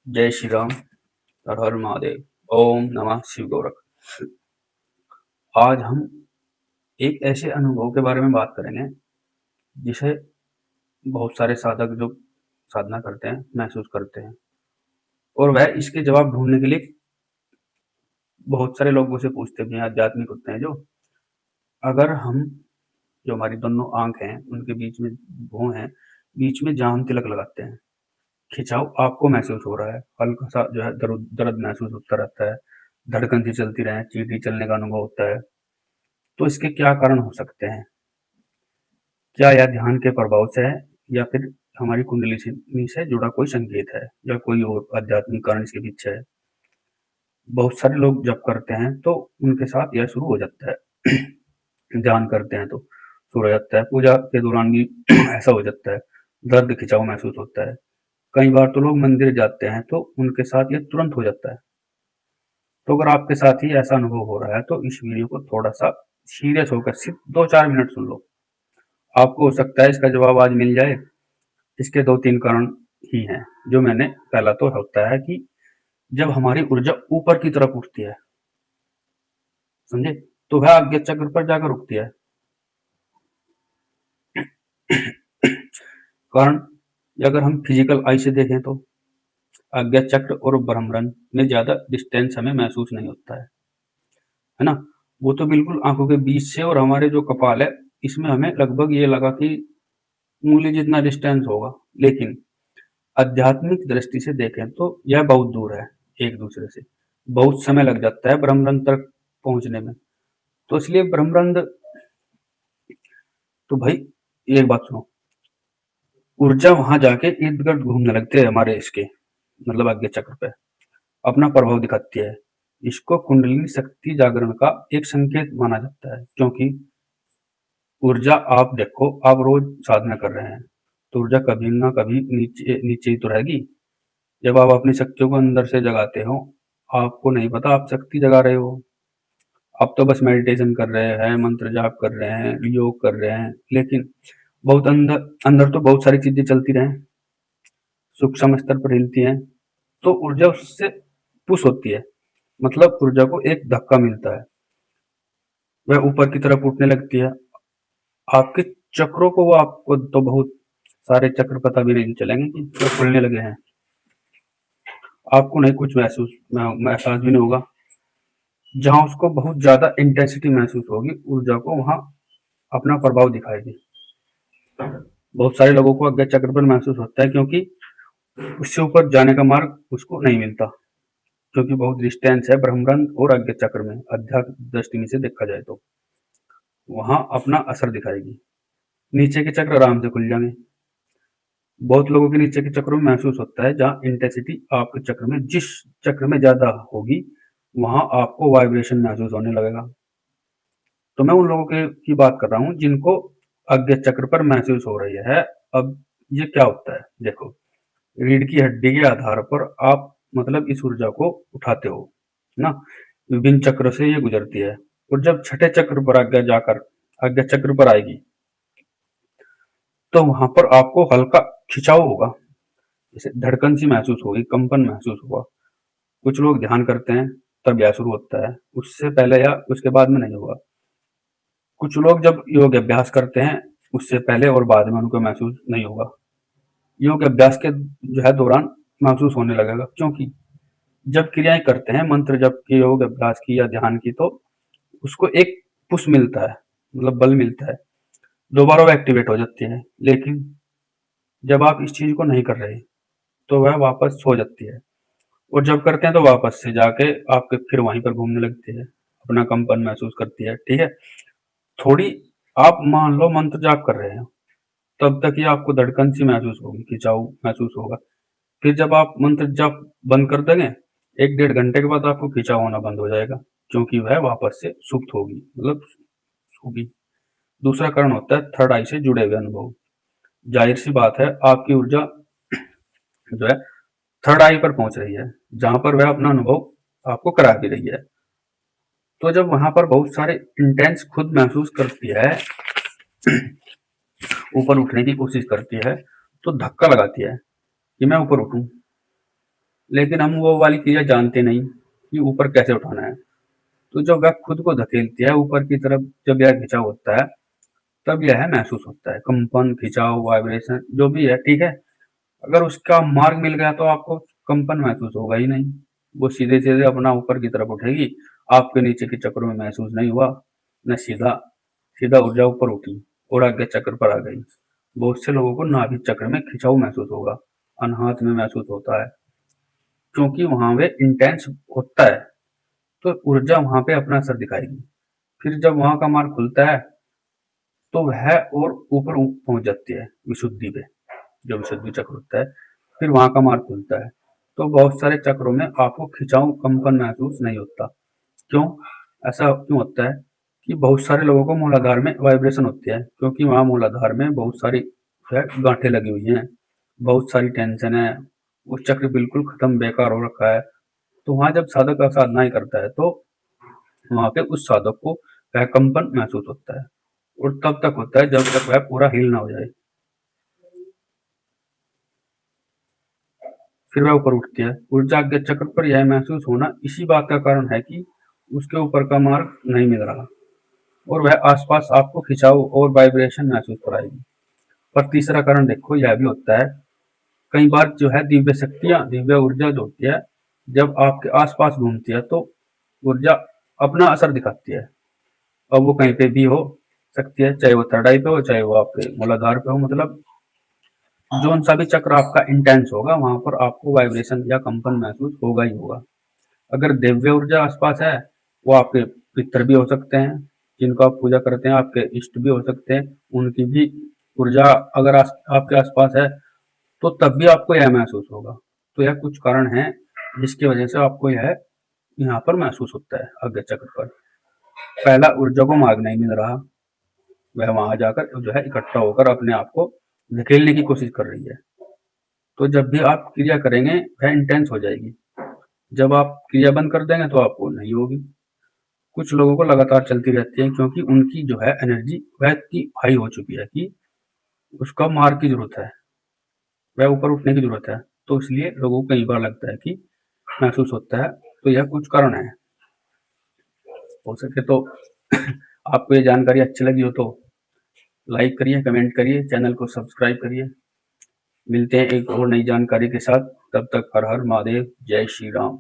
जय श्री राम। हर हर महादेव। ओम नमः शिव गोरख। आज हम एक ऐसे अनुभव के बारे में बात करेंगे जिसे बहुत सारे साधक जो साधना करते हैं महसूस करते हैं, और वह इसके जवाब ढूंढने के लिए बहुत सारे लोगों से पूछते भी हैं। आध्यात्मिक होते हैं जो, अगर हम जो हमारी दोनों आंख हैं उनके बीच में वो हैं, बीच में जहां हम तिलक लगाते हैं, खिंचाव आपको महसूस हो रहा है, हल्का सा जो है दर्द दर्द महसूस होता रहता है, धड़कन सी चलती रहे, चींटी चलने का अनुभव होता है। तो इसके क्या कारण हो सकते हैं? क्या यह ध्यान के प्रभाव से है, या फिर हमारी कुंडलिनी से जुड़ा कोई संकेत है, या कोई और आध्यात्मिक कारण इसके पीछे है? बहुत सारे लोग जब करते हैं तो उनके साथ यह शुरू हो जाता है। ध्यान करते हैं तो शुरू हो जाता है, पूजा के दौरान भी ऐसा हो जाता है, दर्द खिंचाव महसूस होता है। कई बार तो लोग मंदिर जाते हैं तो उनके साथ यह तुरंत हो जाता है। तो अगर आपके साथ ही ऐसा अनुभव हो रहा है तो इस वीडियो को थोड़ा सा सीरियस होकर सिर्फ 2-4 मिनट सुन लो। आपको हो सकता है इसका जवाब आज मिल जाए। इसके 2-3 कारण ही हैं जो मैंने, पहला तो होता है कि जब हमारी ऊर्जा ऊपर की तरफ उठती है, समझे, तो वह आज्ञा चक्र पर जाकर रुकती है। कारण, अगर हम फिजिकल आई से देखें तो आज्ञा चक्र और ब्रह्मरंध्र में ज्यादा डिस्टेंस हमें महसूस नहीं होता है ना। वो तो बिल्कुल आंखों के बीच से, और हमारे जो कपाल है इसमें हमें लगभग ये लगा कि उंगली जितना डिस्टेंस होगा। लेकिन आध्यात्मिक दृष्टि से देखें तो यह बहुत दूर है एक दूसरे से, बहुत समय लग जाता है ब्रह्मरंध्र तक पहुंचने में। तो इसलिए ब्रह्मरंध्र, तो भाई एक बात सुनो, ऊर्जा वहां जाके इर्द गिर्द घूमने लगती है हमारे इसके, मतलब आज्ञा चक्र पे अपना प्रभाव दिखाती है। इसको कुंडलिनी शक्ति जागरण का एक संकेत माना जाता है, क्योंकि ऊर्जा, आप देखो, आप रोज साधना कर रहे हैं तो ऊर्जा कभी ना कभी नीचे नीचे ही तो रहेगी। जब आप अपनी शक्तियों को अंदर से जगाते हो, आपको नहीं पता आप शक्ति जगा रहे हो। आप तो बस मेडिटेशन कर रहे हैं, मंत्र जाप कर रहे हैं, योग कर रहे हैं, लेकिन बहुत अंदर अंदर तो बहुत सारी चीजें चलती रहे, सूक्ष्म स्तर पर हिलती हैं। तो ऊर्जा उससे पुश होती है, मतलब ऊर्जा को एक धक्का मिलता है, वह ऊपर की तरफ उठने लगती है। आपके चक्रों को, वो आपको तो बहुत सारे चक्र पता भी नहीं चलेंगे कि वो खुलने लगे हैं। आपको नहीं कुछ एहसास भी नहीं होगा। जहां उसको बहुत ज्यादा इंटेंसिटी महसूस होगी, ऊर्जा को वहां अपना प्रभाव दिखाएगी। बहुत सारे लोगों को अज्ञात चक्र पर महसूस होता है, क्योंकि उससे ऊपर जाने का मार्ग उसको नहीं मिलता, क्योंकि बहुत डिस्टेंस है ब्रह्मरंध्र और अज्ञात चक्र में। अध्यात्म दृष्टि से देखा जाए तो वहां अपना असर दिखाएगी। नीचे के चक्र आराम से खुल जाएंगे। बहुत लोगों के नीचे के चक्र में महसूस होता है, जहां इंटेंसिटी आपके चक्र में, जिस चक्र में ज्यादा होगी वहां आपको वाइब्रेशन महसूस होने लगेगा। तो मैं उन लोगों की बात कर रहा हूँ जिनको अज्ञात चक्र पर महसूस हो रही है। अब ये क्या होता है, देखो, रीढ़ की हड्डी के आधार पर आप मतलब इस ऊर्जा को उठाते हो ना, विभिन्न चक्र से ये गुजरती है, और जब छठे चक्र पर आज्ञा चक्र पर आएगी तो वहां पर आपको हल्का खिंचाव होगा, जैसे धड़कन सी महसूस होगी, कंपन महसूस होगा। कुछ लोग ध्यान करते हैं तब यह शुरू होता है, उससे पहले या उसके बाद में नहीं होगा। कुछ लोग जब योग अभ्यास करते हैं उससे पहले और बाद में उनको महसूस नहीं होगा। योग अभ्यास के जो है दौरान महसूस होने लगेगा, क्योंकि जब क्रियाएं करते हैं, मंत्र जप की, योग अभ्यास की या ध्यान की, तो उसको एक पुश मिलता है, मतलब बल मिलता है, दोबारा वो एक्टिवेट हो जाती है। लेकिन जब आप इस चीज को नहीं कर रहे तो वह वापस सो जाती है, और जब करते हैं तो वापस से जाके आपके फिर वहीं पर घूमने लगती है, अपना कंपन महसूस करती है। ठीक है, थोड़ी, आप मान लो मंत्र जाप कर रहे हैं, तब तक ही आपको धड़कन सी महसूस होगी, खिंचाव महसूस होगा। फिर जब आप मंत्र जाप बंद कर देंगे, 1-1.5 घंटे के बाद आपको खिंचाव होना बंद हो जाएगा, क्योंकि वह वापस से सुप्त होगी, मतलब होगी। दूसरा कारण होता है थर्ड आई से जुड़े हुए अनुभव। जाहिर सी बात है, आपकी ऊर्जा जो है थर्ड आई पर पहुंच रही है, जहां पर वह अपना अनुभव आपको करा भी रही है। तो जब वहां पर बहुत सारे इंटेंस खुद महसूस करती है, ऊपर उठने की कोशिश करती है, तो धक्का लगाती है कि मैं ऊपर उठूं। लेकिन हम वो वाली क्रिया जानते नहीं कि ऊपर कैसे उठाना है। तो जब वह खुद को धकेलती है ऊपर की तरफ, जब यह खिंचाव होता है, तब यह महसूस होता है। कंपन, खिंचाव, वाइब्रेशन जो भी है, ठीक है? अगर उसका मार्ग मिल गया तो आपको कंपन महसूस होगा ही नहीं। वो सीधे-सीधे अपना ऊपर की तरफ उठेगी, आपके नीचे के चक्रों में महसूस नहीं हुआ, न सीधा सीधा ऊर्जा ऊपर उठी और आगे चक्र पर आ गई। बहुत से लोगों को नाभि चक्र में खिंचाव महसूस होगा, अनाहत में महसूस होता है, क्योंकि वहां वे इंटेंस होता है, तो ऊर्जा वहां पे अपना असर दिखाएगी। फिर जब वहां का मार्ग खुलता है तो वह और ऊपर पहुंच जाती है विशुद्धि पे, जो विशुद्धि चक्र होता है, फिर वहां का मार्ग खुलता है। तो बहुत सारे चक्रों में आपको खिंचाव, कंपन महसूस नहीं होता। क्यों? ऐसा क्यों होता है कि बहुत सारे लोगों को मूलाधार में वाइब्रेशन होती है, क्योंकि वहां मूलाधार में बहुत सारी गांठें लगी हुई हैं, बहुत सारी टेंशन है, वो चक्र बिल्कुल खत्म, बेकार हो रखा है। तो वहां जब साधक का साधना ही करता है तो वहां पे उस साधक को वह कंपन महसूस होता है, और तब तक होता है जब तक वह पूरा हील ना हो जाए। फिर वह ऊपर उठती है। ऊर्जा के चक्र पर यह महसूस होना इसी बात का कारण है कि उसके ऊपर का मार्ग नहीं मिल रहा, और वह आसपास आपको खिंचाव और वाइब्रेशन महसूस कराएगी। पर तीसरा कारण देखो, यह भी होता है कई बार जो है दिव्य शक्तियां, दिव्य ऊर्जा जो होती है, जब आपके आसपास घूमती है तो ऊर्जा अपना असर दिखाती है। अब वो कहीं पे भी हो सकती है, चाहे वो थर्ड आई पे हो, चाहे वो आपके मूलाधार पे हो। मतलब जोन सा भी चक्र आपका इंटेंस होगा, वहां पर आपको वाइब्रेशन या कंपन महसूस होगा ही होगा। अगर दिव्य ऊर्जा आसपास है, वो आपके पितर भी हो सकते हैं, जिनको आप पूजा करते हैं, आपके इष्ट भी हो सकते हैं, उनकी भी ऊर्जा अगर आपके आसपास है, तो तब भी आपको यह महसूस होगा। तो यह कुछ कारण है जिसकी वजह से आपको यह यहाँ पर महसूस होता है आज्ञा चक्र पर। पहला, ऊर्जा को मार्ग नहीं मिल रहा, वह वहां जाकर जो है इकट्ठा होकर अपने आप को धकेलने की कोशिश कर रही है। तो जब भी आप क्रिया करेंगे वह इंटेंस हो जाएगी, जब आप क्रिया बंद कर देंगे तो आपको नहीं होगी। कुछ लोगों को लगातार चलती रहती है, क्योंकि उनकी जो है एनर्जी वह इतनी हाई हो चुकी है कि उसका मार्ग की जरूरत है, वह ऊपर उठने की जरूरत है। तो इसलिए लोगों को कई बार लगता है कि महसूस होता है। तो यह कुछ कारण है। हो सके तो आपको ये जानकारी अच्छी लगी हो तो लाइक करिए, कमेंट करिए, चैनल को सब्सक्राइब करिए। मिलते हैं एक और नई जानकारी के साथ। तब तक हर हर महादेव, जय श्री राम।